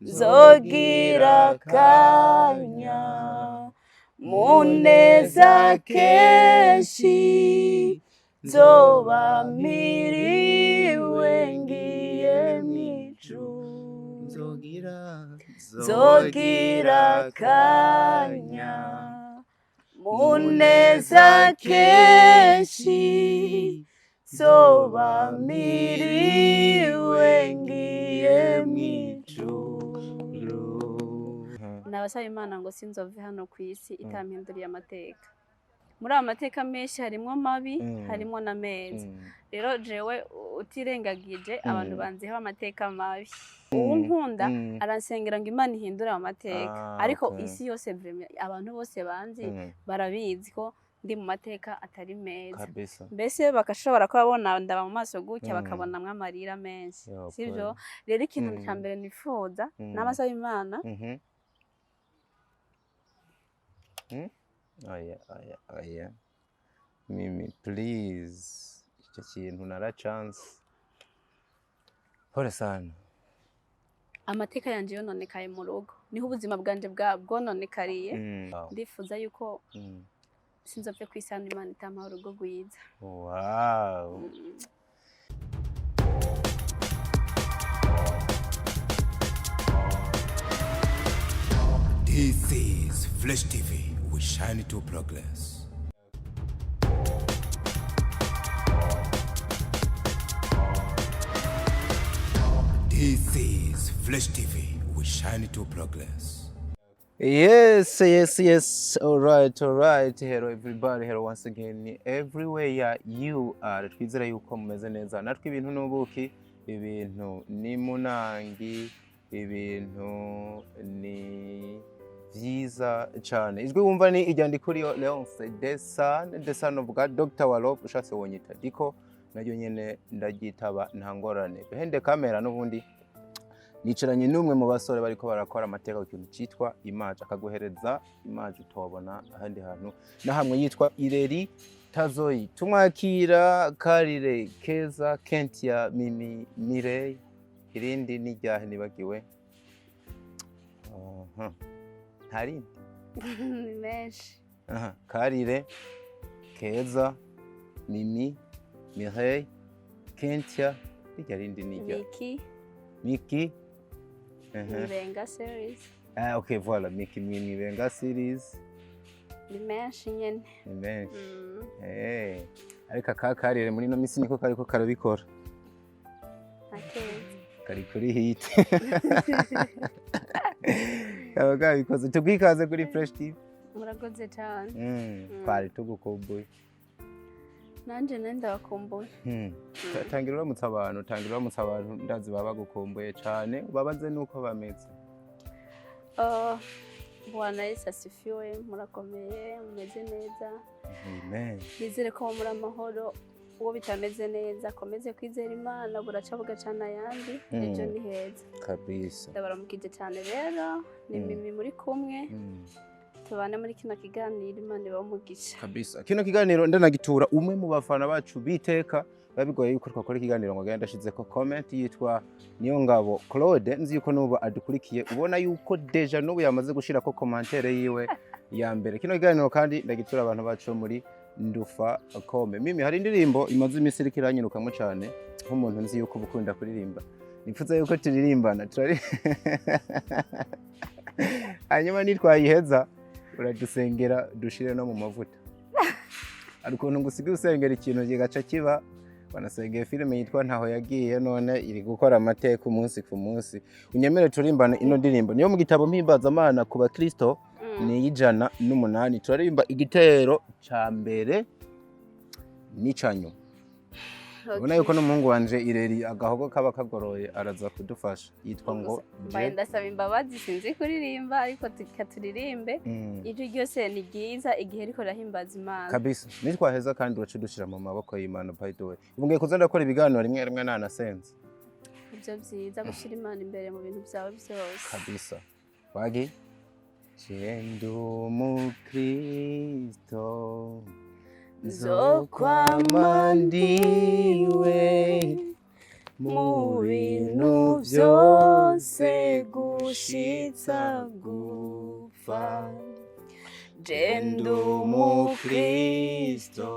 nzogira akanya muneza kenshi nzoba mpiriwe ngiye mw'ijuru nzogira akanya muneza kenshi nzoba mpiriwe ngiye mw'ijuru. Nabasaba Imana ngo sinzove hano ku isi itampinduriye amateka. Muri aya mateka menshi harimwo mabi harimwo na meza. Rero jewe utirengagije abantu banziho amateka mabi. Unkunda aransengera ngo Imana ihindure amateka. Ariko isi yose abantu bose banzi barabizi ko ndi mu mateka atari meza. Mbese bakashobora ko babona ndaba mu maso gutya bakabona mwamarira menshi. Sivyo? Rero ikintu cya mbere nifuza n'amasaba Imana Oya. Mimi, please. Icyo kintu nara chance. Pole sana. Amateka yanje yononekaye mu rugo. Niho ubuzima bwanje bwononekariye. Ndifuza yuko sinzove kwisana Imana itampaho urugo rwiza. Wow. This is Flash TV. We shine to progress. This is Flash TV. We shine to progress. Yes. All right. Hello everybody. Hello once again. Everywhere you are. Twizera yuko mumeze neza. Natwe ibintu n'ubuki, ibintu ni munangi, ibintu ni rwiza cyane. Ijwi wumva ni iryandiko Leonce the son of God, Dr. Walof ushatse wonyita diko naryo nyene ndagitaba nta ngorane. Behende kamera n'ubundi nicaranye n'umwe mu basore bariko barakora amateka ku kintu citwa image, akaguhereza image utobona ahandi hantu na hamwe yitwa Ireri Tazoyi. Tumwakira Karire Keza Kentia Mimi Mirey, irindi ni ryahe nibagiwe. Hari ni menshi. Karire Keza Mimi Mirey Kentia, irya rindi ni rya Miki Mibenga series. Okay, voilà, Miki Mibenga series. Ni menshi nyene. Ni menshi. Ariko Karire muri no misi niko kariko karabikora. Kari kuri hit. Kabaga bikoze tugwikaze kuri Fresh TV. Murakoze cyane. Twari tugukumbuye. Nanje nenda bakumbuye. Tangira uramutsa abantu, ndazi baba gukumbuye cyane, babaze nuko bameze. Bwana Yesu asifiwe, murakomeye, mumeze neza. Amen. Nizere ko muri amahoro. Uwo bitameze neza komeze kwizera Imana, buraca bugacana ayandi, ejo ni heza kabisa. Ndabaramukije cyane rero, ni Mimi muri kumwe. Tubane muri kino kiganiro, Imana ibamugisha kabisa. Kino kiganiro ndanagitura umwe mu bafana bacu biteka, babigoye yuko twakora ikiganiro ngo genda shize ko comment yitwa Niyongabo Claude, nzi yuko nuba adukurikiye, ubona yuko deja nubu yamaze gushira ko commentaire yiwe ya mbere. Kino kiganiro kandi ndagitura abantu bacu muri Ndufa Kome. Mimi, hari indirimbo imaze imisi iriko iranyirukamo cyane nk'umuntu nzi yuko bukunda kuririmba. Nifuza yuko turirimbana hanyuma nitwayiheza uradusengera dushire no mu mavuta. Ariko ngusiga usengera ikintu gigaca kiba, banasengeye filime yitwa Ntaho Yagiye, none iri gukora amateka umunsi ku munsi. Unyemere turimbana ino ndirimbo niyo mu gitabo Mpimbazamana ku bakristo ni 108. Turirimba igitero ca mbere n'icanyuma. Ubona yuko n'umuhungu wanje Ireri agahogo kaba kagoroye araza kudufasha, yitwa ngo ndasaba imbabazi, sinzi kuririmba ariko tukaturirimbe. Ijwi ryose ni ryiza igihe riko rahimbaza Imana kabisa. Nitwaheza kandi wacu dushira mu maboko y'Imana. By the way, ubungiye kuza ndakora ibiganiro rimwe nanasenze. Ibyo byiza gushira Imana imbere mu bintu byawe byose kabisa. Wagi Chendo Mukristo Zokwama ndiwe mu bintu byose gushitsa gupfa jenda umukristo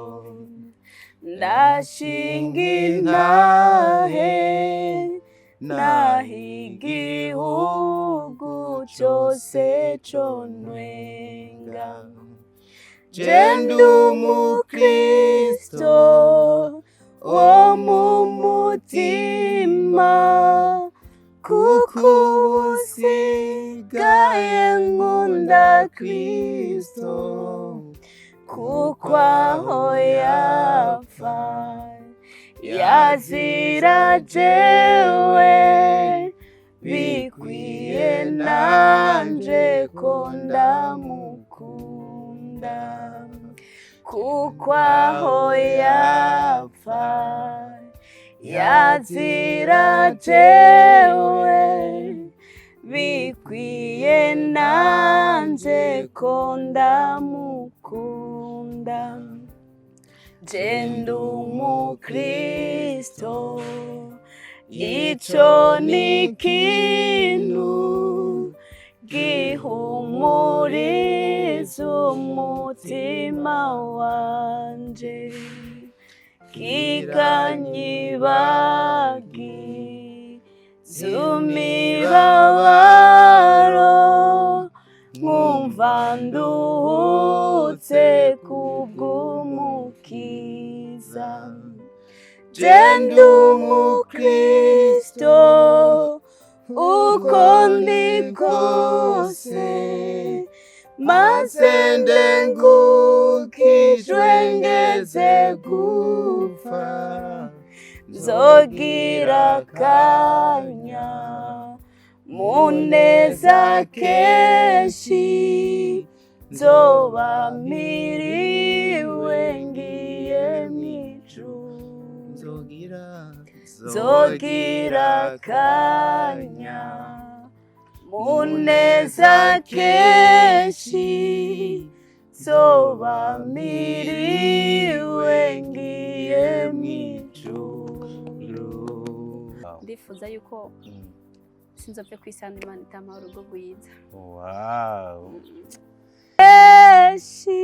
ndashinga intahe naho igihugu cyose conwenga jenda umukristo wo mu mutima kuko usigaye nkunda Kristo kuko aho yapfa yazira jewe bikwiye nanje ko ndamukunda kuko aho yapfa yazira jewe bikwiye nanje ko ndamukunda jenda umukristo ico ni ikintu gihumuriza umutima wanje kikanyibagiza imibabaro nkumva nduhutse kubw'umukiza jenda umukristo uko ndi kose maze ndengukijwe ngeze gupfa nzogira akanya muneza kenshi nzoba mpiriwe ngiye mw'ijuru nzogira akanya muneza kenshi nzoba mpiriwe ngiye mw'ijuru. Ndifuza yuko sinzove kwisanga Imana itama urugo rwiza. Wow. Kenshi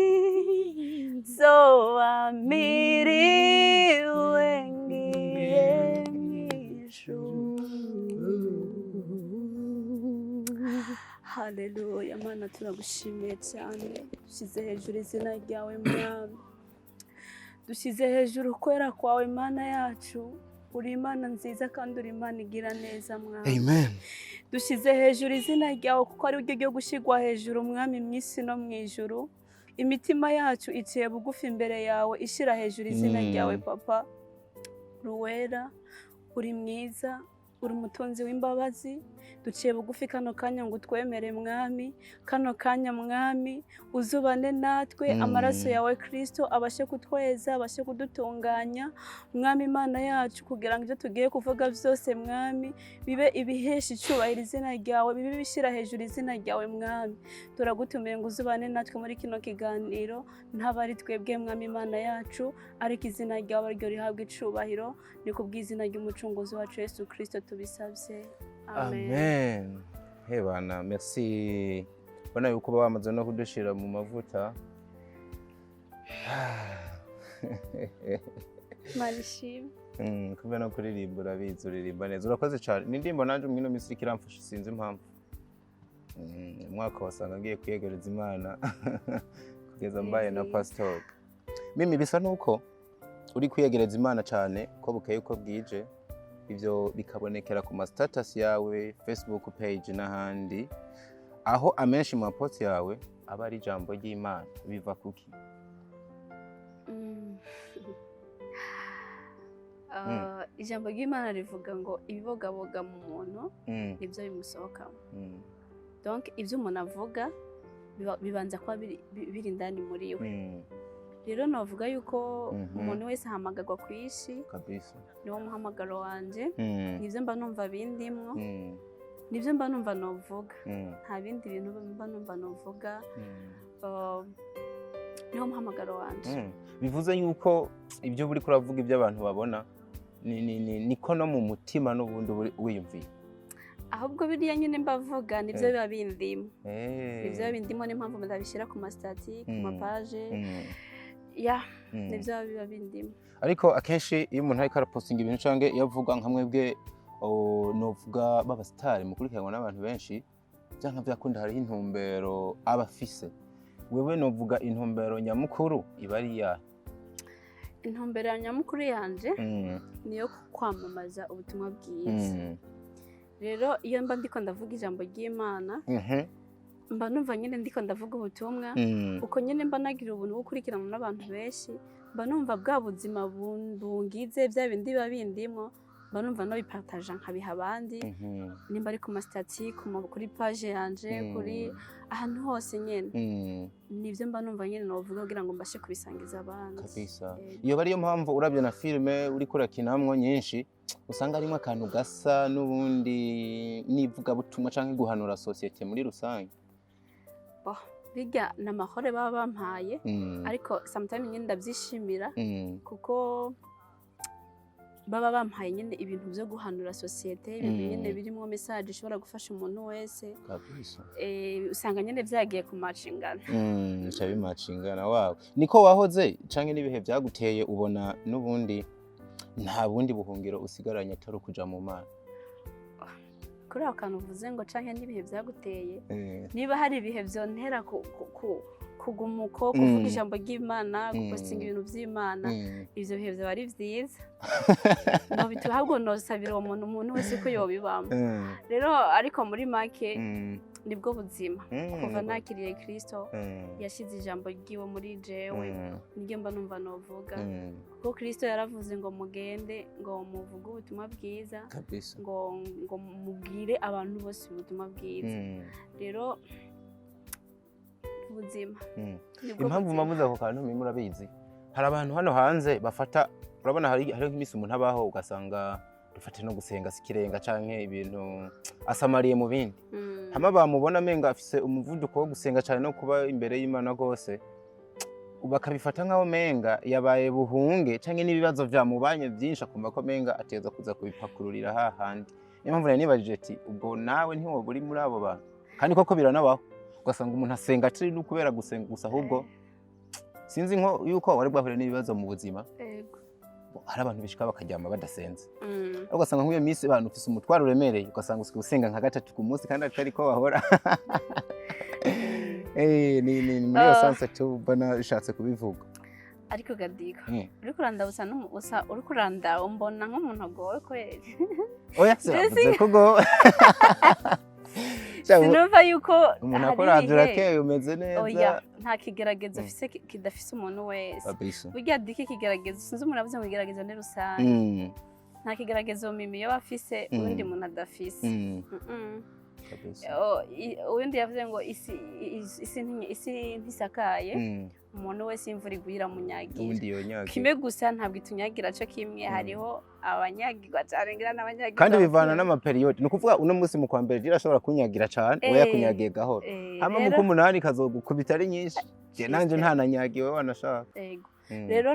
nzoba mpiriwe ngiye mw'ijuru. Haleluya Mana turagushimiye cyane dushyize hejuru izina ryawe Mwami dushyize hejuru kwera kwawe Mana yacu uri Imana nziza kandi uri Imana igira neza Mwami. Amen. Dushyize hejuru izina ryawe kuko ari ryo ryo gushyirwa hejuru Mwami mu isi no mu ijuru. Imitima yacu iciye bugufi imbere yawe ishyira hejuru izina ryawe Papa. Ruwera uri mwiza uri umutunzi w'imbabazi duciye bugufi kano kanya ngo twemere Mwami kano kanya Mwami uzubane natwe amaraso yawe Kristo abashe kutweza abashe kudutunganya Mwami Imana yacu kugira ngo ibyo tugiye kuvuga byose Mwami bibe ibihesha icyubahiro izina ryawe bibe bishyira hejuru izina ryawe Mwami turagutumiye ngo uzubane natwe muri kino kiganiro ntabari twebwe Mwami Imana yacu ariko izina ryawe ryo rihabwa icubahiro ni kubw'izina ry'umucunguzi wacu Yesu Kristo tubisabye. Amen. Hey bana, merci. Bona yuko bamaze no kudushira mu mavuta. Malishim. Kubera no kuririmba urabizi uririmba neza. Urakoze cyane. Ni ndimbo nanje mwino misiri kiramfasha sinzi impamvu. Mwaka wasanga ngiye kwiyegereza Imana kugeza mbaye na pastor. Mimi bisa nuko uri kwiyegereza Imana cyane ko bukeye uko bwije. Ivyo bikabonekera ku ma status yawe, Facebook page n'ahandi aho amenshi mu post yawe aba ari ijambo ry'Imana biva kuki? Ijambo ry'Imana rivuga ngo ibibogaboga mu muntu nibyo bimusohokamo. Donc ivyo umuntu avuga bibanza kwa biri ndani muri we. Rero navuga yuko umuntu wese ahamagarwa ku isi kabisa niwo muhamagaro wanje nivyo mba numva bindimwo nivyo mba numva novuga nta bindi bintu mba numva novuga niwo muhamagaro wanje. Bivuze yuko ibyo buri kuravuga ibyo abantu babona niko no mu mutima n'ubundi wiyumviye ahubwo biriya nyine mbavuga nivyo biba bindimo nivyo biba bindimo n'impamvu ndabishira ku mastati ku mapaje nivyo biba bindimo ariko akenshi iyo umuntu ariko arapostinga ibintu canke yavuga nka mwebwe novuga b'abasitari mukurikiranwa n'abantu benshi vyanka vyakunda hariho intumbero abafise wewe novuga intumbero nyamukuru iba ari ya intumbero ya nyamukuru yanje niyo kwamamaza ubutumwa bwiza rero iyo mba ndiko ndavuga ijambo ry'Imana mba numva nyine ndiko ndavuga ubutumwa uko nyine mba nagira ubuntu bwo gukurikirana n'abantu benshi mba numva bwa buzima bungize bya bindi biba bindimo mba numva no bipartage nkabiha abandi nimba ari ku mastati kuri page yanje kuri ahantu hose nyene nivyo mba numva nyene novuga kugira ngo mbashe kubisangiza abandi kabisa iyo bari yo mpamvu uravye na filme uri kurakinamwo nyinshi usanga arimo akantu gasa n'ubundi nivuga butumwa canke guhanura societe muri rusange biga n'amahore baba bampaye ariko sometimes nyine ndabyishimira kuko baba bampaye nyine ibintu byo guhanura societe ibintu nyine birimo message ishobora gufasha umuntu wese usanga nyine byagiye ku macingana cyabi macingana wawe niko wahoze canke nibihe byaguteye ubona n'ubundi nta bundi buhungiro usigaranye atari kuja mu mana kuri akantu uvuze ngo canke nibihe byaguteye niba hari ibihe byontera kugumuko kuvuga ijambo ry'Imana gupostinga ibintu by'Imana ivyo bihe byo ari vyiza no bituhabwo no sabira umuntu wese ko yobibamo rero ariko muri make nibwo buzima kuva nakiriye Kristo yashize ijambo ryiwe muri jewe niryo mba numva novuga kuko Kristo yaravuze ngo mugende ngo muvuge ubutumwa bwiza ngo mubwire abantu bose ubutumwa bwiza rero ubuzima impamvu mabuze ako kantu murabizi hari abantu hano hanze bafata urabona hari nk'imisi umuntu abaho ugasanga dufate no gusenga sikirenga canke ibintu asamariye mu bindi hama bamubona menga afise umuvuduko wo gusenga cyane no kuba imbere y'Imana gose bakabifata nkaho menga yabaye buhunge canke n'ibibazo vyamubanye byinshi akumva ko menga ateza kuza kubipakururira hahandi impamvu nibajije ati ubwo nawe ntiwoba uri muri abo bantu kandi koko biranabaho ugasanga umuntu asenga atari no kubera gusenga gusa ahubwo sinzi nko yuko wari bwahure n'ibibazo mu buzima hari abantu bishika bakaryama badasenze ugasanga nk'iyo minsi abantu ufise umutwaro uremereye ugasanga usenga nka gatatu ku munsi kandi atari ko bahora ni muri iyo sanse tubona ishatse kubivuga ariko gadika uriko urandabusa uriko uranda umbona nk'umuntu agowe kweli oya se kugo sinumva yuko umuntu akora adurakeye umeze neza oya nta kigeragezo afise kidafise umuntu wese burya diki kigeragezo sinzi umuntu avuze ngo igeragezo ni rusange nta kigeragezo mimi yo bafise undi muntu adafise undi yavuze ngo isi ntisakaye umuntu wese imvura igwira munyagira kimwe gusa ntabwo itunyagira cyo kimwe hariho abanyagirwa cyane ngira n'abanyagirwa kandi bivana n'amaperiode ni ukuvuga uno munsi mu kwa mbere rirashobora kunyagira cyane we yakunyagiye gahoro hama mu kumunani kazogukubita ari nyinshi je nanje nta nanyagiwe wanashaka rero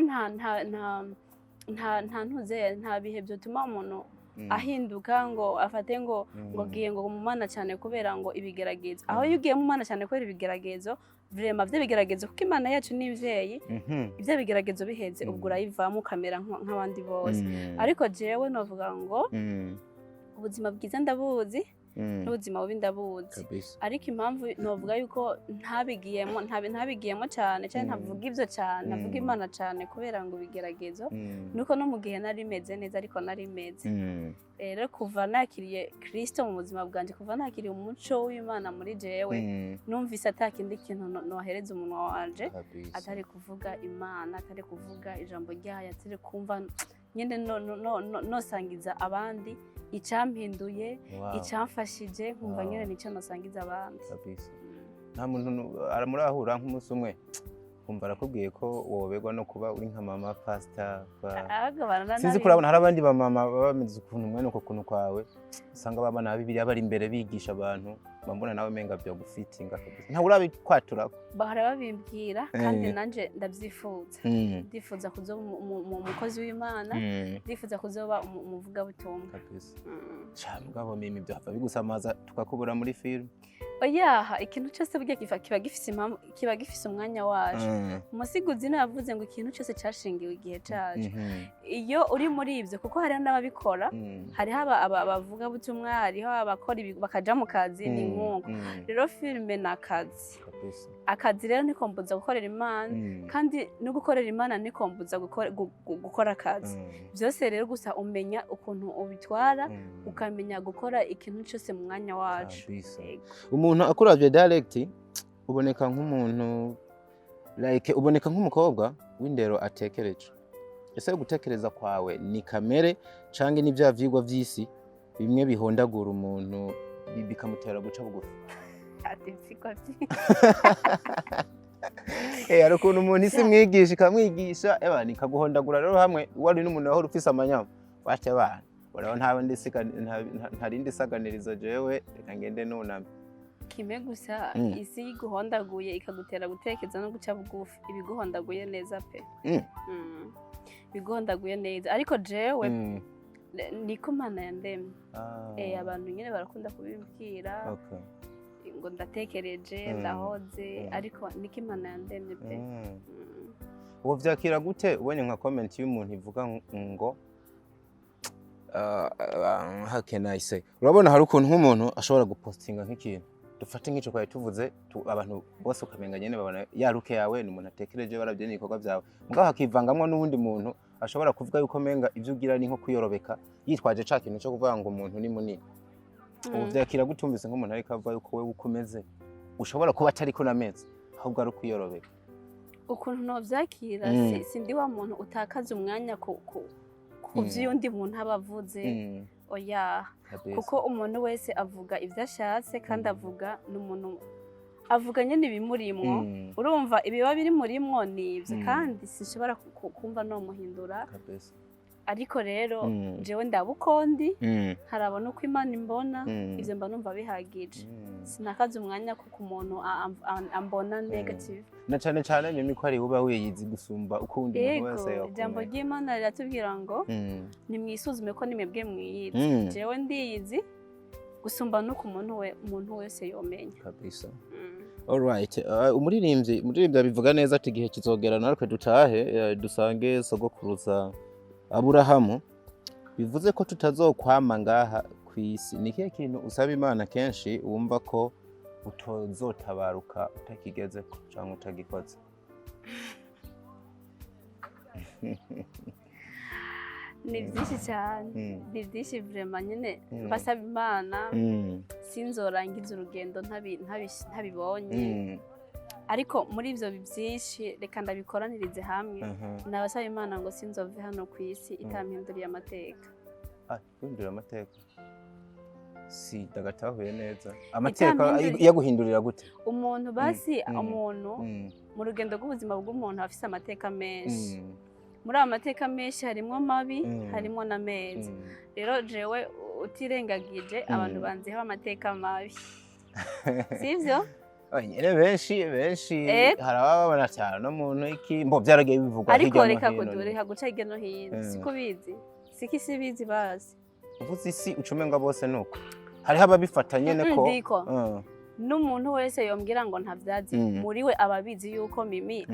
nta bihe byotuma umuntu ahinduka ngo afate ngo giye ngo mu mana cyane kubera ngo ibigeragezo aho yugiye mu mana cyane kubera ibigeragezo vrema vyo bigeragezo kuko Imana yacu n'imvyeyi ivyo bigeragezo biheze ubwo urayivamo ukamera nk'abandi bose ariko jewe novuga ngo ubuzima bwiza ndabuzi n'ubuzima bubi ndabuzi ariko impamvu novuga yuko ntabigiyemo cyane ntavuga ivyo cyane navuga Imana cyane kubera ngo bigeragezo nuko no mu gihe nari meze neza ariko nari meze rero kuva nakiriye Kristo mu buzima bwanje kuva nakiriye umuco w'Imana muri jewe numvise atakindi kintu nohereza umunwa wanje atari kuvuga Imana atari kuvuga ijambo ryayo atari kumva nyine nosangiza abandi icampinduye icamfashije nkumva nyine nico nosangiza abandi nta muntu aramurahura nk'umunsi umwe kumva arakubwiye ko woberwa no kuba uri nka mama pastor agabana sinzi kurabona hari abandi ba mama bameze ukuntu mwene uko kuntu kwawe usanga babana Bibiliya bari imbere bigisha abantu bambona nawe menga byo gufitinga kabisa nta urabikwatura bahora babimbwira kandi nanje ndavyifuza ndifuza kuzoba umukozi w'Imana ndifuza kuzoba umuvuga butumwa kabisa cyangwa mimi byo hava bigusamaza tukakubura muri film oyaha ikintu cyose burya kiba gifise impamvu kiba gifise umwanya wacu umusiguzi navuze ngo ikintu cyose cyashingiwe igihe cacu iyo uri muri ivyo kuko hari n'ababikora hari abavuga butumwa hariho abakora bakaja mu kazi ni nkungu rero filme nakazi akazi rero nikombuza gukorera Imana kandi no gukorera Imana nikombuza gukora akazi byose rero gusa umenya ukuntu ubitwara ukamenya gukora ikintu cyose mu mwanya wacu umuntu akuravye direct uboneka nk'umuntu like uboneka nk'umukobwa w'indero atekereje ese gutekereza kwawe ni kamere canke ni bya vyigwa vy'isi bimwe bihondagura umuntu bikamutera guca bugufi ati sikwa hari ukuntu umuntu isi mwigisha ikamwigisha nikaguhondagura rero hamwe wari n'umuntu aho ufise amanyama baca abana urabona ntarindi saganirizo jewe reka ngende nunamye kime gusa isi iguhondaguye ikagutera gutekereza no guca bugufi ibiguhondaguye neza pe biguhondaguye neza ariko jewe niko Mana yandemye abantu nyine barakunda kubimbwira ngo ndatekereje ndahoze ariko niko Imana yandemye pe uwo vyakira gute ubonye nka comment y'umuntu ivuga ngo how can I say urabona hari ukuntu nk'umuntu ashobora gupostinga nk'ikintu dufate nk'ico kwaye tuvuze abantu bose ukamenga nyene babona yaruke yawe ni umuntu atekereje baravye n'ibikorwa vyawe mugabo hakivangamwe n'uwundi muntu ashobora kuvuga yuko menga ivyo ugira ni nko kuyorobeka yitwaje ca kintu cyo kuvuga ngo umuntu ni munini ubu vyakira gutumvise nk'umuntu ariko avuga yuko wewe ukomeze ushobora kuba atari ko nameze ahubwo ari kuyorobeka ukuntu no vyakira sindi wa muntu utakaza umwanya ku vy'undi muntu abavuze oya kuko umuntu wese avuga ivyo ashatse kandi avuga n'umuntu avuga nyene ibimurimwo urumva ibiba biri murimwo nivyo kandi sinshobora kumva no muhindura ariko rero jewe ndabukondi harabona uko Imana imbona ivyo mba numva bihagije sinakaza umwanya kuko umuntu ambona negative na cane cane mimi ko ari uba wiyizi gusumba uko undi muntu wese yakora ijambo ry'Imana riratubwira ngo nimwisuzume ko nimebwe mwiyizi jewe ndiyizi gusumba nuko umuntu wese yomenya kabisa alright umuririmbyi abivuga neza ati gihe kizogera natwe dutahe dusange sogokuruza Aburahamu bivuze ko tutazokwama ngaha kwisi nikihe kintu usaba Imana kenshi wumva ko utozotabaruka utakigeze cyangwa utagikoze ni byinshi cyane ni byinshi vraiment nyine basaba Imana sinzorangiza urugendo ntabibonye ariko muri ivyo byinshi reka ndabikoranirize hamwe nabasaba Imana ngo sinzove hano ku isi itampinduriye amateka guhindura amateka si dagatahuye neza amateka yaguhindurira gute umuntu basi umuntu mu rugendo rw'ubuzima bw'umuntu afise amateka menshi muri aya mateka menshi harimwo mabi harimwo na meza rero jewe utirengagije abantu banziho amateka mabi sivyo nyene benshi harababona cyane no muntu iki mbo byaragiye bivugwa ariko reka guca hirya no hino siko bizi siki sibizi bazi uvuze isi ucumenga bose nuko hariho ababifata nyene ko n'umuntu wese yombwira ngo ntavyazi muri we ababizi yuko mimi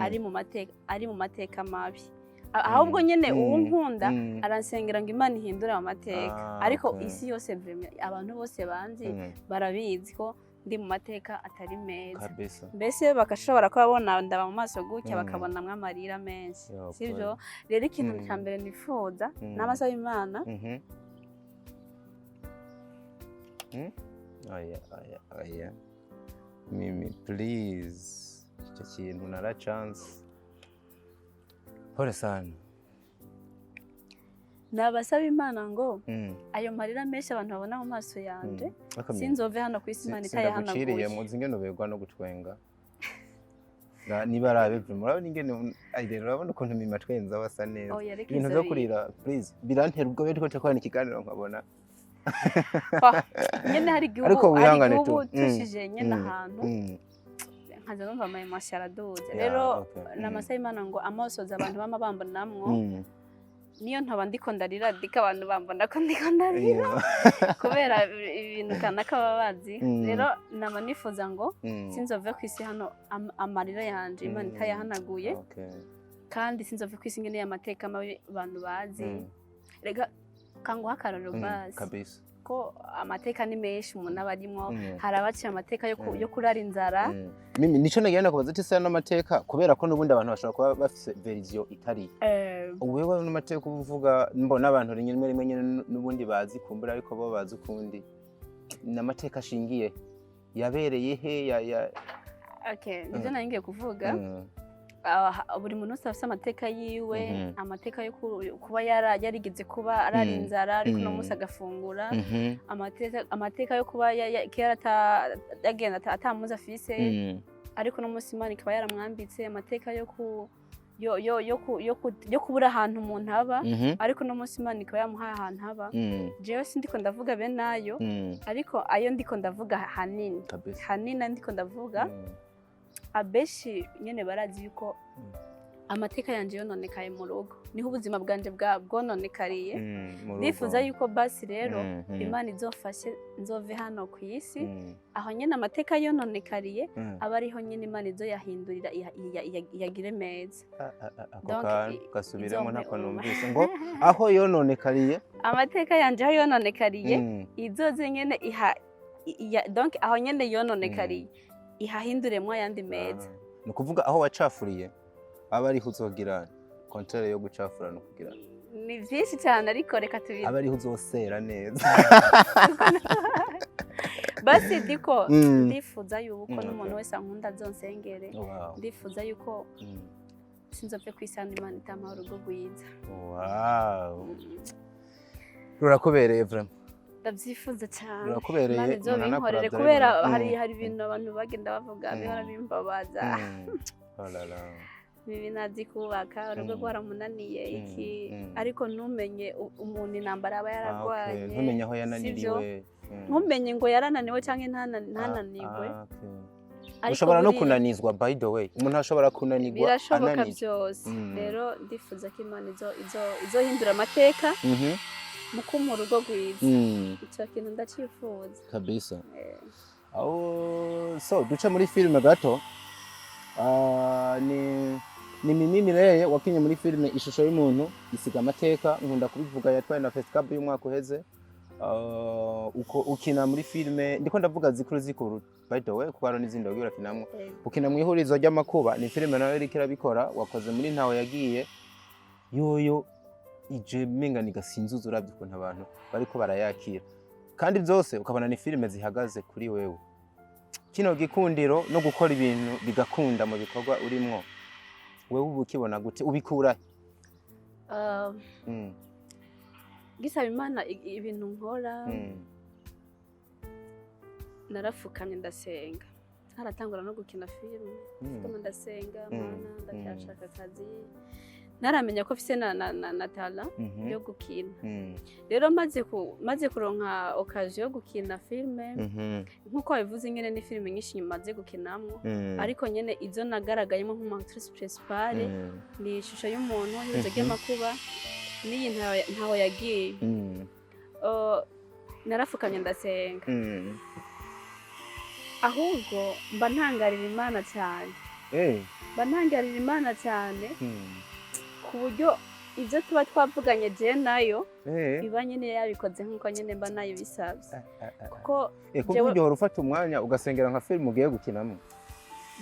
ari mu mateka mabi ahubwo nyene uwunkunda aransengera ngo Imana ihindure amateka ariko isi yose vraiment abantu bose banzi barabizi ko ndi mu mateka atari meza mbese bakashobora ko babona ndaba mu maso gutya bakabona mwamarira menshi sivyo rero ikintu cya mbere nifuza n'amasaba Imana aya mimi please icyo kintu nara chance pole sana nabasaba Imana ngo ayo marira menshi abantu babona mu maso yanje sinzove hano ku isi Imana itaye hano guciriye muzi ngene ubegwa no gutwenga nibarabe murabona ingene rero urabona ukuntu mima twenza basa neza Oya, reka ibintu ivyo byo kurira please birantera ubwo bari ko cyakorana ikiganiro nkabona nyene hari Ariko wihangane tu. igihugu tushije nyene ahantu nkaza numva amaye masharaduze rero namasaha Imana ngo amosoza abantu bama bambonamwo niyo ntaba ndiko ndarira dika abantu bambona ko ndiko ndarira kubera ibintu kanaka babazi rero nama nifuza ngo sinzove kwisi hano amarira yanje Imana itayahanaguye kandi sinzove kwisi ngene y'amateka mabi abantu bazi rega kanguha akarorero basi kabisa ko amateka ni menshi umuntu abarimo harabaciye amateka yo kurara inzara mimi nico nagenda kubaza ati sana amateka kubera ko nubundi abantu bashobora kuba bafise version itari wewe n'amateka uvuga mbona abantu rimwe rimwe nubundi bazi kumbura ariko bo bazi ukundi n'amateka ashingiye yabereye he ya okay nivyo nangiye kuvuga buri muntu wese afite amateka yiwe amateka yo kuba yarigeze kuba arara inzara ariko no musi agafungura amateka yo kuba kera yagenda atamuzi afise ariko no musi Imana ikaba yaramwambitse amateka yo kubura ahantu umuntu aba ariko no musi Imana ikaba yamuhaye ahantu aba jewe sindiko ndavuga be nayo ariko ayo ndiko ndavuga hanini ndiko ndavuga abeshi nyene barazi yuko amateka yanje yononekaye mu rugo niho ubuzima bwanje bwononekariye nifuza yuko basi rero Imana izofashe nzove hano ku isi aho nyene amateka yononekariye aba ariho nyene Imana izo yahindurira yagire meza donc gasubiremo ntako numvise ngo aho yononekariye amateka yanje aho yononekariye izoze nyene donc aho nyene yononekariye ihahinduremwo ayandi meza ni ukuvuga aho wacafuriye aba ariho uzogira kontere yo gucafura no kugira ni vyinshi cyane ariko reka tubiri aba ariho uzosera neza basi diko ndifuza yuko n'umuntu wese ankunda azonsengere ndifuza yuko sinzopfe kwisana Imana itama urugo rwiza rurakubereye vraiment ndavyifuza cyane rurakubereye binkorere kubera hari ibintu abantu bagenda bavuga bihora bimbabaza bibi nazi kubaka urugo rwaramunaniye iki ariko ntumenye umuntu intambara aba yaragwanye ntumenye aho yananiriwe ntumenye ngo yarananiwe canke ntananiwe ushobora no kunanizwa by the way umuntu ashobora kunanirwa birashoboka byose rero ndifuza ko Imana izohindura amateka mu rugo rwiza icyo kintu ndacifuza kabisa so duca muri filime gato ni Mimi Mireye wakinye muri filime ishusho y'umuntu isiga amateka nkunda kubivuga yatwaye na festival y'umwaka uheze uko ukina muri filime ndiko ndavuga zikuru by the way kuko n'izindi wagira kinamwe ukina mu ihurizo ry'amakuba ni filime nawe iri kirabikora wakoze muri ntaho yagiye yoyo ije menga nigasinzuza uravye ukuntu abantu bariko barayakira kandi byose ukabona ni filime zihagaze kuri wewe kino gikundiro no gukora ibintu bigakunda mu bikorwa urimwo wewe ubukibona gute ubikura gisaba Imana ibintu nkora narafukamye ndasenga haratangura no gukina filime ndasenga Mana ndacyashaka akazi naramenya ko fise na tala yo gukina rero maze kuronka occasion yo gukina filme nkuko bivuze nyene ni filme nyinshi maze gukinamwo ariko nyene izo nagaragayemo nk'umuactrice principale ni ishusho y'umuntu yize amakuba niyi ntaho yagiye narafukamye ndasenga ahubwo mba ntangarira Imana cyane mba ntangarira Imana cyane ku buryo ibyo tuba twavuganye je nayo iba nyene yabikoze nkuko nyene mba nayo bisabye kuko buryo hora ufata umwanya ugasengera nka film ugiye gukinamo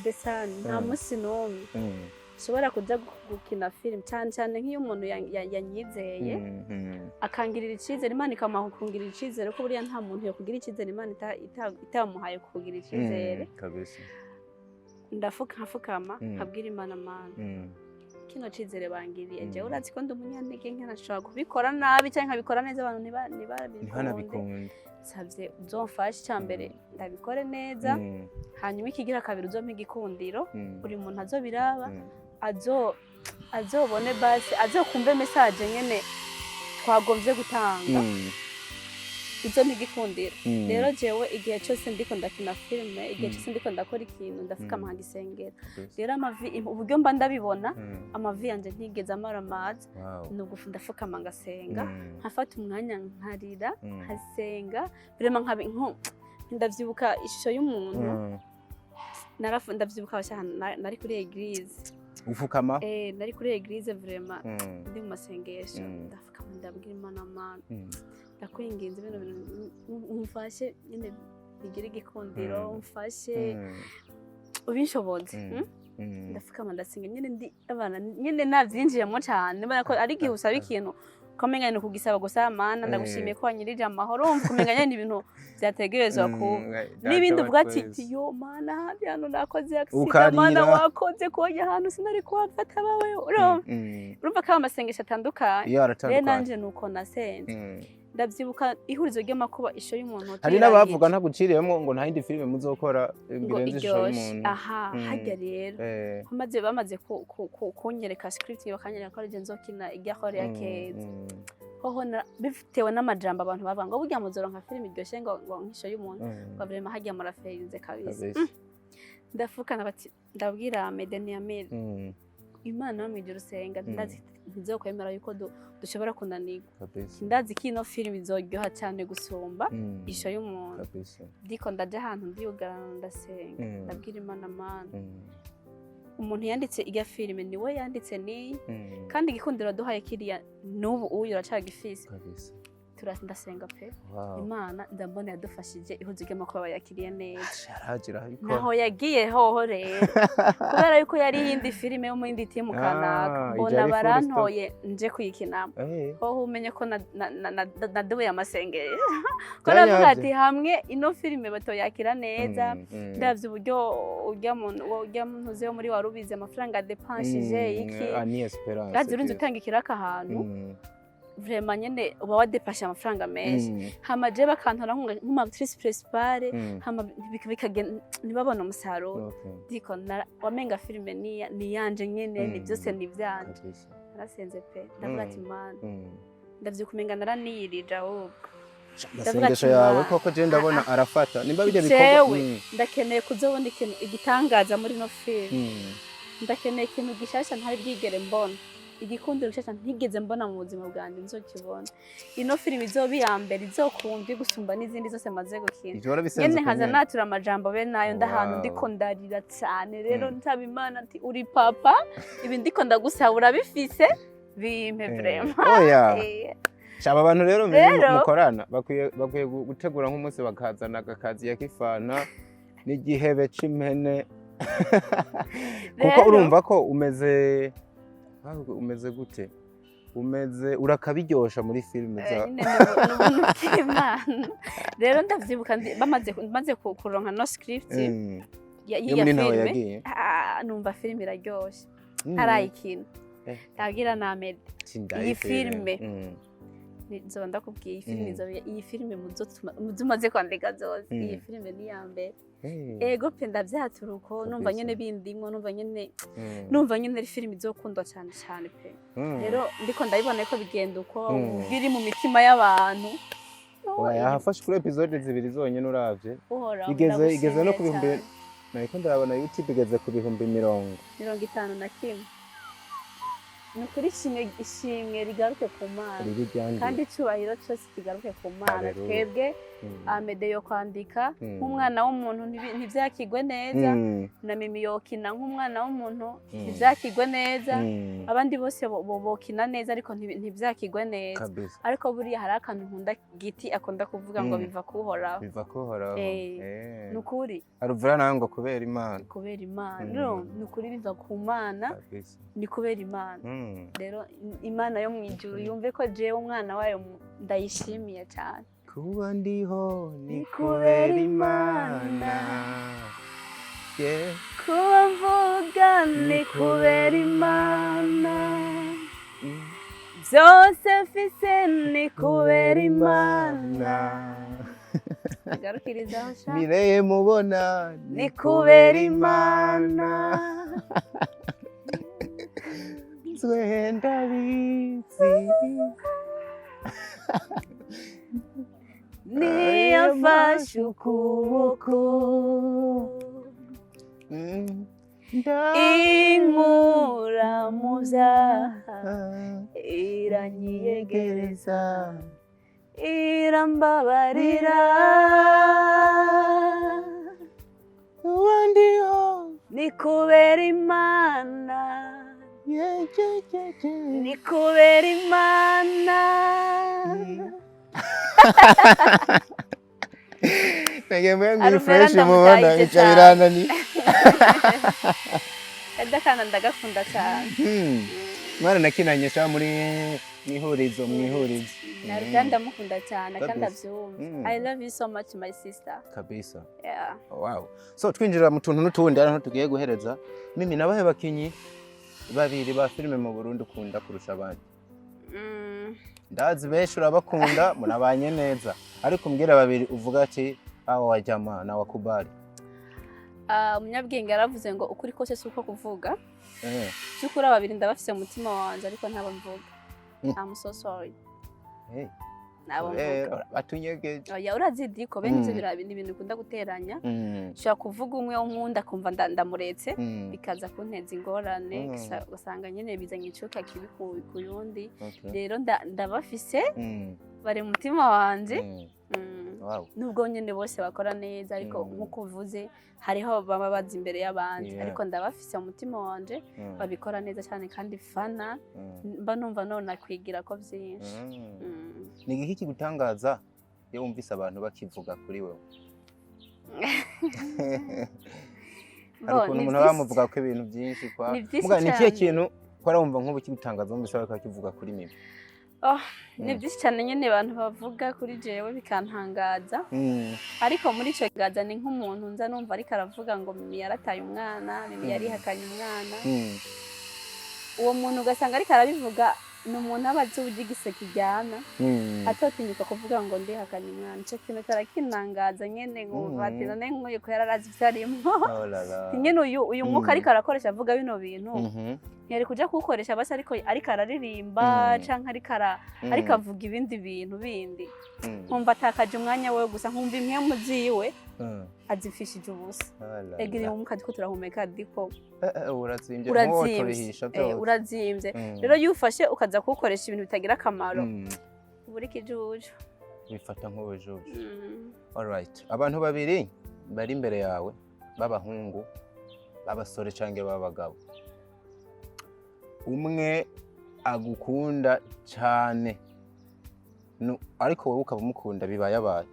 desane nta musi n'umwe ushobora kuja gukina film cyane nk'iyo umuntu yanyizeye akangirira icizere Imana ikamaha kungirira icizere ko buriya nta muntu yo kugira icizere Imana itamuhaye kugira icizere kabisa ndafukama nkabwira Imana Mana kino cizere bangiriye jewe urazi ko ndi umunyantege nke ntashobora kubikora nabi canke nkabikora neza abantu ntibanabikunde savye uzomfashe icambere ndabikore neza hanyuma ikigira kabiri uzompa igikundiro buri muntu azobiraba azobone basi azokumve message nyene twagomvye gutanga izo ntigikundira rero jewe igihe cyose ndiko ndakina filme igihe cyose ndiko ndakora ikintu ndafukama nkagisengera rero amavi uburyo mba ndabibona amavi yanje ntigeze amara amazi nubwo ndafukama ngasenga nkafata umwanya nkarira nkasenga birema ndavyibuka ishusho y'umuntu ndavyibuka nari kuri eglise ufukama nari kuri eglise vraiment ndi mu masengesho ndafukama ndabwira Imana ndakwinginze bino umfashe nyine bigira igikundiro umfashe ubinshoboze ndafukama ndasenga nyine ndi abana nyine navyinjiyemo cyane mbona ko ari gihe usaba ikintu komenya no kugisaba gusa Mana ndagushimiye ko wanyirije amahoro kumenya nyine ibintu byategerezwa ku n'ibindi uvuga ati yo Mana handi hano nakoze accident Mana wakoze ko ahantu sinari kuhafata bawe urumva ko amasengesho atandukanye rero nanje nuko nasenze ndavyibuka ihurizo ry'amakuba isho y'umuntu hari n'abavuga ntaguciriyemo ngo nta yindi filime muzokora birenze isho y'umuntu hajya rero bamaze kunyereka script bakanyereka ko ari nzokina iryakore ya keza hoho bitewe n'amajambo abantu bavuga ngo burya muzoronka filime iryoshe ngo nk'isho y'umuntu ngo vraiment hajya muraferinze kabisa ndafukana bati ndabwira Medeni ya Mede Imana yo mwijuru senga ndazi ntizokwemera yuko dushobora kunanirwa ndazi ko ino filime izoryoha cyane gusumba isho y'umuntu ndiko ndaje ahantu ndiyugarana ndasenga ndabwira Imana umuntu yanditse irya filime niwe yanditse ni kandi igikundiro duhaye kiriya n'ubu uyu uracagifise ndasenga pe Imana ndabona yadufashije ihuzo ry'amakuba yakiriye neza naho yagiye hoho rero kubera yuko yari yindi filime yo mu yindi timu kanaka mbona barantoye nje kuyikinamo hoho umenye ko naduye amasengesho ko navuga ati hamwe ino filime batoyakira neza ndavye uburyo urya muntu uze muri warubize amafaranga depanshije iki ndavye urinze utanga ikiraka ahantu vraiment nyene uba wadepasha amafaranga menshi hama je bakantora nk'umactrice principale hama bikagenda nibabona umusaruro diko wamenga filime ni yanje nyene ni byose ni byanje narasenze pe ndavuga ati Mana ndavyikumenga naraniyirija ahubwo ndasengesha yawe koko je ndabona arafata nimba bijye bikorwa ndakeneye kuzobona ikintu igitangaza muri no film ndakeneye ikintu gishasha ntari bwigere mbona igikundiro gishasha ntigeze mbona mu buzima bwanjye nzokibona ino filime izoba iya mbere izokundwa gusumba n'izindi zose maze gukina nyene nkaza natura amajambo be nayo ndahantu ndiko ndarira cyane rero nsaba Imana ati uri papa ibi ndiko ndagusaba urabifise bimpe vraiment Shaba abantu rero mukorana bakwiye gutegura nk'umunsi bakazana akazi ya kifana n'igihebe c'impene kuko urumva ko umeze gute urakabiryosha muri filime za rero ndavyibuka bamaze kuronka no script ya filime numva filime iraryoshe arayikintu ndagira na Mede iyi filime nzoba ndakubwiye iyi filime muzumaze kwandika zose iyi filime ni ya mbere ego pe ndavyaturuko numva nyene bindimwo numva nyene ari filime izokundwa cyane cyane pe rero ndiko ndabibona ko bigenda uko biri mu mitima y'abantu yafashe kuri episode zibiri zonyene uravye igeze no ku bihumbi nariko ndabona YouTube igeze ku bihumbi 51 nukuri ishimwe rigaruke ku Mana kandi icubahiro cyose kigaruke ku Mana twebwe Amede yo kwandika nk'umwana w'umuntu ntivyakigwe neza na Mimi yokina nk'umwana w'umuntu ntivyakigwe neza abandi bose bokina neza ariko ntivyakigwe neza ariko buriya hari akantu nkunda giti akunda kuvuga ngo biva kuhoraho nukuri aruvura nawe ngo kubera Imana nukuri biva ku Mana ni kubera Imana rero Imana yo mwijuru yumve ko jewe umwana wayo ndayishimiye cyane kuba ndiho ni kubera Imana kuba mvuga ni kubera Imana byose mfise ni kubera Imana. Garukirizaho sha. Mireye mubona Ni kubera Imana. Zwenda bizi. Niyafashe ukuboko. Inkura mu byaha iranyiyegereza irambabarira Wandiho ni kubera Imana ni kubera Imana. Nagemwe ngiri fresh mubona icabirana ni Edakana ndagakunda cyane. Mwana nakinanye sha muri Ihurizo. Naruganda ndamukunda cyane kandi abyumva. I love you so much my sister. Kabisa. Yeah. Wow. So twinjira mu tuntu n'utundi aho tugiye guhereza. Mimi nabahe bakinyi babiri ba filime mu Burundi ukunda kurusha abandi. Ndazi benshi urabakunda munabanye neza. Ariko mbwira babiri uvuga ati aho wajama na wakubali. Umunyabwenge yaravuze ngo ukuri kose suko kuvuga. Cyukuri ababiri ndabafise mu mutima wanje ariko ntabo mvuga. I'm so sorry. Nabo mvuga. Batunyegeje. Ya urazidiko bene ibyo ibintu ukunda guteranya. Shaka kuvuga umwe nkunda kumva ndamuretse bikaza kunteza ingorane usanga nyene bizanye icuka kibi ku yundi. Rero ndabafise bari mu mutima wanje. Wow. Nubwo nyene bose bakora neza ariko nkuko uvuze hariho baba bazi imbere y'abandi ariko ndabafise mu mutima wanje babikora neza cyane kandi fana mba numva none kwigira ko byinshi. Ni iki kigutangaza iyo wumvise abantu bakivuga kuri wewe? Ariko umuntu bamuvuga ko ibintu byinshi kwa muga ni kiye kintu kwara wumva nk'ubu kigutangaza wumvise bakakivuga kuri mimi? Ni byinshi cyane nyene abantu bavuga kuri jewe bikantangaza. Ariko muri ico gaza ni nk'umuntu nza numva ariko aravuga ngo mimi yarataye umwana, mimi yarihakanye umwana. Uwo muntu ugasanga ariko arabivuga ni umuntu abazi ubugigise kijyana. Atotinyuka kuvuga ngo ndihakanye umwana. Ico kintu tarakinangaza nyene ngo bati none nk'uyu ko yararazi byarimo. Nyene uyu mwuka ariko arakoresha avuga bino bintu. Yari kuja kukoresha basi ariko araririmba canka ariko avuga ibindi bintu bindi. Nkumva atakaje umwanya we gusa nkumva imwe muziwe azifishije ubusa. Egiri mu mukazi ko turahumeka diko. Urazimbye nk'utorihisha byo. Urazimbye. Rero yufashe ukaza kukoresha ibintu bitagira akamaro. Buri kijuju. Bifata nk'ubujuju. All right. Abantu babiri bari imbere yawe babahungu babasore cange babagabo. Umwe agukunda cyane ariko wowe ukabumukunda bibayabaye.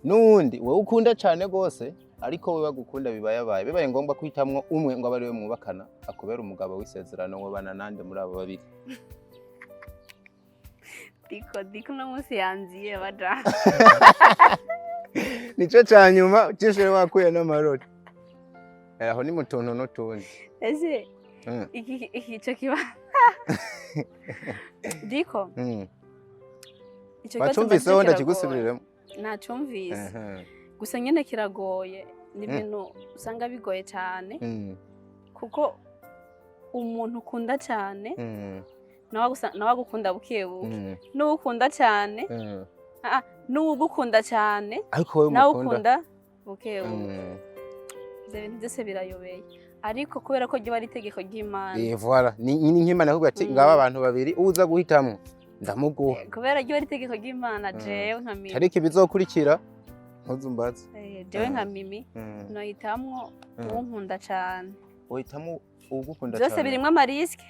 Nundi wowe ukunda cyane gose ariko wowe bagukunda bibayabaye. Bibaye ngombwa kwitamwo umwe ngo abari we mwubakana akubera umugabo w'isezerano ngo bana nande muri abo babiri. Diko no musi yanziye baja. Nico cyanyuma cyishure wakuye n'amarori. Aho ni mutonto no tundi. Ese iki cyo kiba. Diko. Ico Bacumvise wonda kigusubiriremo. Nacumvise. Gusa nyene kiragoye ni ibintu usanga bigoye cyane. Kuko umuntu ukunda cyane nawe gukunda bukebuke. N'ukunda cyane. N'ugukunda cyane. Ariko wowe nawe ukunda bukebuke. Ibintu byose birayobeye. Ariko kubera ko giba ari itegeko ry'Imana. Voilà. Ni nk'Imana ahubwo ati ngaba abantu babiri uza guhitamwo ndamuguha. Kubera giba ari itegeko ry'Imana jewe nka mimi. Ariko ibizokurikira ntuzumbaze. Jewe nka mimi no hitamwo unkunda cyane. Uhitamo ugukunda cyane. Byose birimwe amariske.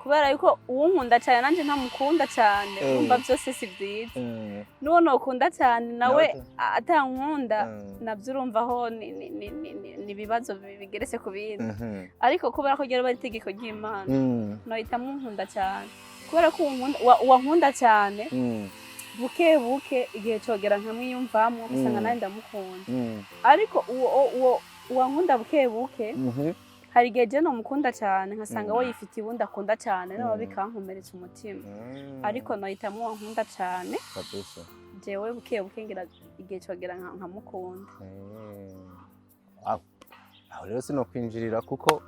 Kubera yuko unkunda cyane nanje ntamukunda cyane. Umva byose si byiza. Nuwo ukunda cyane nawe atankunda nabyo urumva ho ni bibazo bigeretse ku bindi. Ariko kubera ko gero bari itegeko ry'Imana no hitamwo unkunda cyane. Kubera ko wankunda cyane buke igihe cogera nkamwiyumvamwo usanga nawe ndamukunda. Ariko uwo wankunda buke hari igihe je nomukunda cyane nkasanga we yifitiye ubundi akunda cyane rero bikankomeretsa umutima ariko nahitamwo uwankunda cyane kabisa jewe buke ngira igihe cogera nkamukunda aho rero sinokwinjirira kuko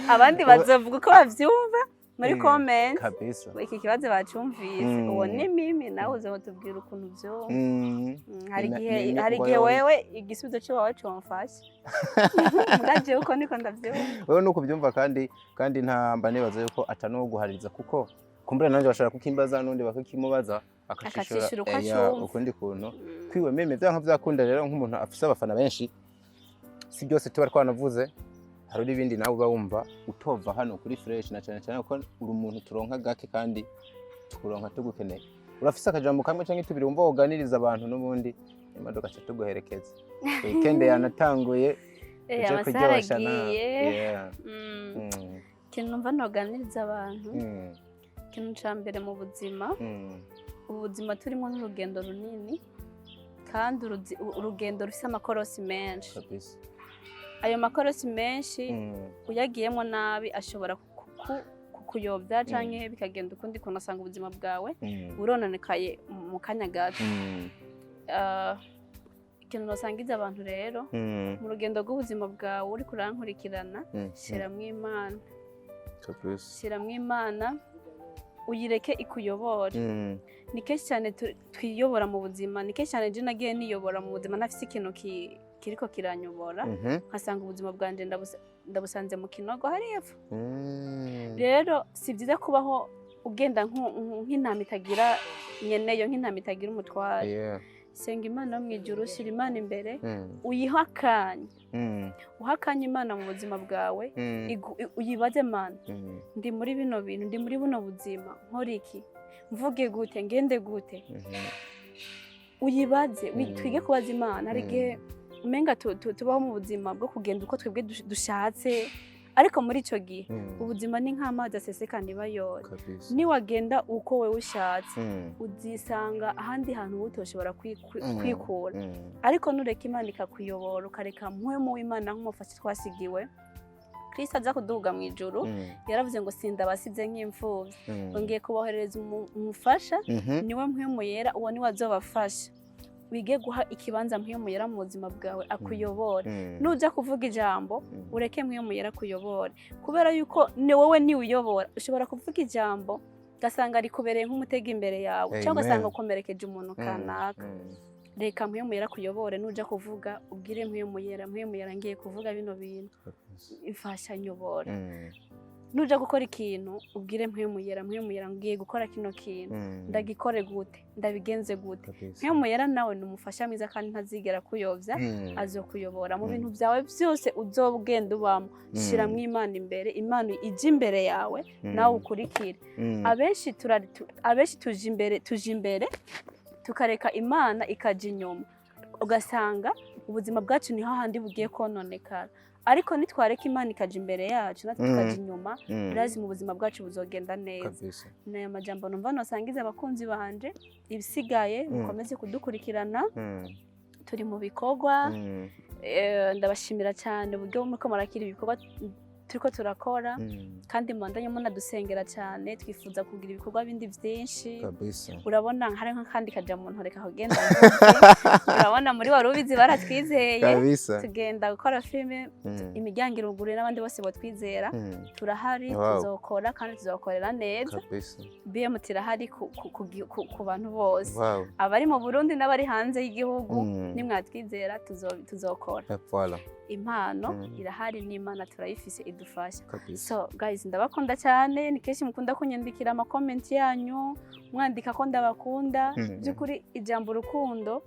abandi bazovuga uko bavyumva muri comment kabisa iki kibazo bacumvise uwo ni mimi nawe uzotubwira ukuntu vyumva hari igihe wewe igisubizo cyo wawe comfashe ndaje uko niko ndavyumva wewe nuko byumva kandi ntamba nibaza yuko atano guhaririza kuko kumbure nanje bashaka kukimbaza nundi bakakimubaza akashishura ukundi kuntu kwiwe meme byanka byakunda rero nk'umuntu afise abafana benshi si byose tuba twanavuze hari ibindi nawe uba wumva utova hano kuri fresh na cyane ko uri umuntu turonka gake kandi tukuronka tugukeneye urafise akajambo kamwe canke tubiri wumva woganiriza abantu n'ubundi imodoka cyo tuguherekeza weekend yanatanguye uje kuryoshana kintu numva noganiriza abantu kintu cambere mu buzima ubuzima turimo n'urugendo runini kandi urugendo rufise amakorosi menshi kabisa ayo makorosi menshi uyagiyemo nabi ashobora kukuyobya canke bikagenda ukundi kuntu asanga ubuzima bwawe burononekaye mu kanya gato ikintu nosangiza abantu rero mu rugendo rw'ubuzima bwawe uri kurankurikirana shiramwo Imana shiramwo Imana uyireke ikuyobora ni kenshi cyane twiyobora mu buzima ni kenshi cyane je nagiye niyobora mu buzima nafise ikintu kiriko kiranyobora nkasanga ubuzima bwanje ndabusanze mu kinogo hari epfo rero si byiza kubaho ugenda nk'intama itagira nyeneyo nk'intama itagira umutware senga Imana mu ijuru shira Imana imbere uyihakanye uhakanye Imana mu buzima bwawe uyibaze Mana ndi muri bino bintu ndi muri buno buzima nkora iki mvuge gute ngende gute uyibaze twige kubaza Imana hari igihe umenga tubaho mu buzima bwo kugenda uko twebwe dushatse ariko muri ico gihe ubuzima ni nk'amazi aseseka ntibayore niwagenda uko wewe ushatse uzisanga ahandi hantu utoshobora kwikura ariko nureka Imana ikakuyobora ukareka mpwemu w'Imana nk'umufasha twasigiwe Kristo aza kuduga mu ijuru yaravuze ngo sindabasize nk'imfuvyi ngiye kubohereza umufasha niwe mpwemu yera uwo niwe azobafasha wige guha ikibanza mpwemu yera mu buzima bwawe akuyobore nuja kuvuga ijambo ureke mpwemu yera kuyobore kubera yuko ni wowe ni uyobora ushobora kuvuga ijambo gasanga rikubereye nk'umutego imbere yawe cyangwa gasanga ukomerekeje umuntu kanaka reka mpwemu yera kuyobore nuja kuvuga ubwire mpwemu yera ngiye kuvuga bino bintu imfasha nyobora nuja gukora ikintu ubwire mpwemu yera ngiye gukora kino kintu ndagikore gute ndabigenze gute mpwemu yera nawe numufasha mwiza kandi ntazigera kuyovya azokuyobora mu bintu byawe byose uzobugenda ubamo shiramwo Imana imbere Imana ije imbere yawe nawe ukurikire abenshi tuje imbere tukareka Imana ikaja inyuma ugasanga ubuzima bwacu niho handi bugiye kononekara ariko nitwareka Imana ikaja imbere yacu natwe tukaja inyuma urazi mu buzima bwacu buzogenda neza nayo majambo numva nosangiza abakunzi banje ibisigaye mukomeze kudukurikirana turi mu bikorwa ndabashimira cyane uburyo muriko murakira ibikorwa turiko turakora kandi mbandanye munadusengera cyane twifuza kugira ibikorwa bindi byinshi urabona hari nk'akandi kaja mu ntoreka kugenda urabona muri warubizi baratwizeye tugenda gukora filime imiryango iruguruye n'abandi bose batwizera turahari tuzokora kandi tuzokorera neza BM tirahari ku bantu bose abari mu Burundi n'abari hanze y'igihugu nimwatwizera tuzokora impano irahari n'Imana turayifise idufasha so guys ndabakunda cyane ni kenshi mukunda kunyandikira ama comment yanyu mwandika ko ndabakunda byukuri ijambo rukundo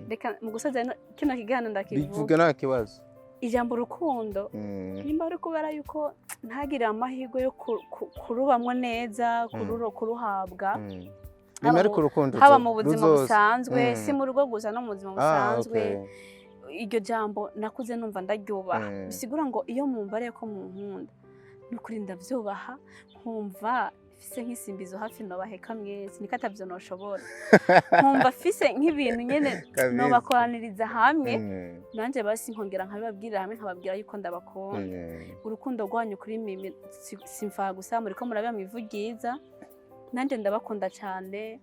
reka mu gusoza kino kiganiro ndakivuga bivuga nta kibazo ijambo rukundo nimba ari kubera yuko ntagira amahirwe yo kurubamwo neza kuruhabwa haba mu buzima busanzwe si mu rugo gusa no mu buzima busanzwe iryo jambo nakuze numva ndaryubaha bisigura ngo iyo mumva reko mu nkunda nukuri ndavyubaha nkumva fise nk'isimbizo hafi nobaheka mwese niko atavyo noshobora nkumva fise nk'ibintu nyene nobakoraniriza hamwe nanje basi nkongera nkabibabwirira hamwe nkababwira yuko ndabakunda urukundo rwanyu kuri mimi simfa gusa muriko murabya mwivu ryiza nanje ndabakunda cyane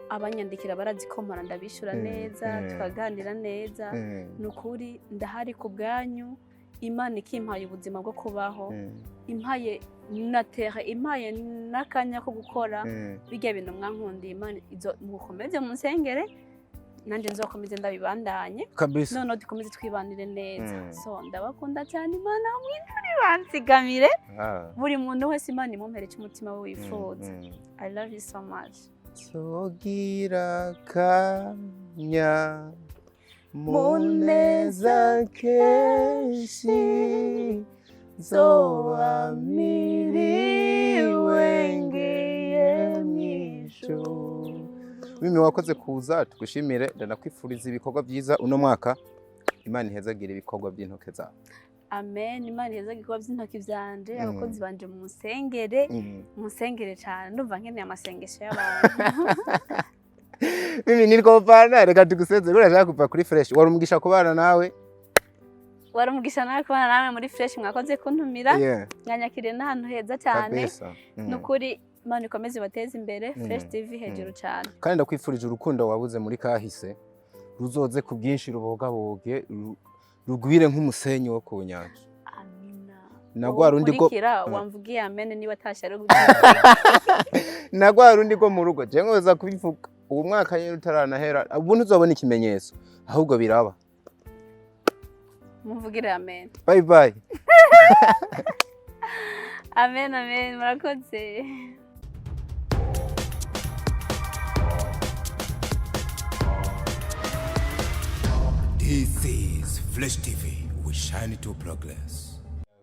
abanyandikira barazikomara ndabishura neza tukaganira neza nukuri ndahari ku bwanyu Imana ikimpaye ubuzima bwo kubaho impaye natere impaye nakanya ko gukora bijya bintu mwankundiye Imana izo mukomeze mu nsengere nanje nzokomeze ndabibandanye kabisa none dukomeze twibanire neza so ndabakunda cyane Imana mwinturi bansigamire buri muntu wese Imana imumpereke umutima we wifuza I love you so much sogira kanya muneza keshi zoba miriwe ngeye mwisho mimi wakoze kuza tugushimire ndanakwifuriza ibikorwa byiza uno mwaka Imana ihezagire ibikorwa by'intoke zawe Amen Imana ihezagire ibikorwa by'intoke byanje abakozi banje mu musengere cyane ndumva nkeneye amasengesho y'abantu mimi niriko bana reka tuguseze urashaka kuva kuri fresh warumugisha kubana nawe warumugisha nawe kubana nawe muri fresh mwakoze kuntumira nyanyakire n'ahantu heza cyane nukuri Imana ikomeze bateze imbere Fresh TV hejuru cyane kandi ndakwifurije urukundo wabuze muri kahise ruzoze ku bwinshi rubogaboge rugwire nk'umusenyi wo ku nyanja amina nagwarundi go wamvugiye amen niba tashara nagwarundi go mu rugo je ngoza kubivuga ubu mwaka nyine utaranahera ubu ntuzobona ikimenyetso ahubwo biraba muvugire amen bye bye amen murakoze This is Flesh TV. We shine to progress.